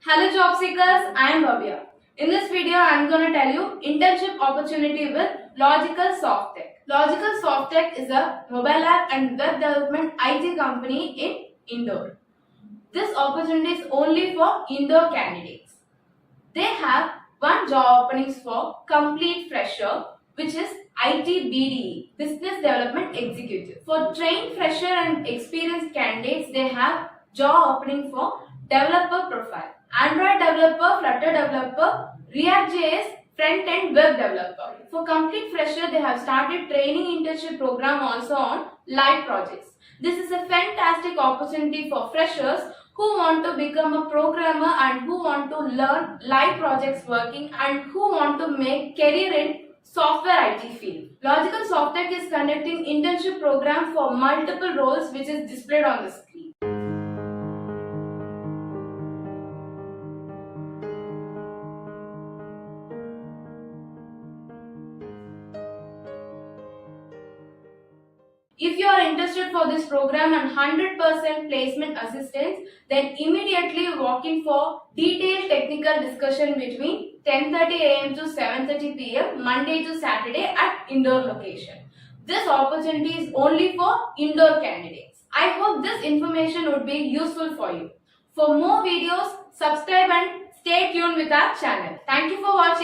Hello job seekers, I am Bhavya. In this video, I am going to tell you internship opportunity with Logical SoftTech. Logical SoftTech is a mobile app and web development IT company in Indore. This opportunity is only for Indore candidates. They have one job openings for complete fresher, which is IT Business Development Executive. For trained fresher and experienced candidates, they have job opening for developer profile, Android developer, Flutter developer, React.js front-end web developer. For complete fresher, they have started training internship program also on live projects. This is a fantastic opportunity for freshers who want to become a programmer and who want to learn live projects working and who want to make career in software IT field. Logical SoftTech is conducting internship program for multiple roles which is displayed on the screen. If you are interested for this program and 100% placement assistance, then immediately walk in for detailed technical discussion between 10:30 a.m. to 7:30 p.m. Monday to Saturday at Indore location. This opportunity is only for Indore candidates. I hope this information would be useful for you. For more videos, subscribe and stay tuned with our channel. Thank you for watching.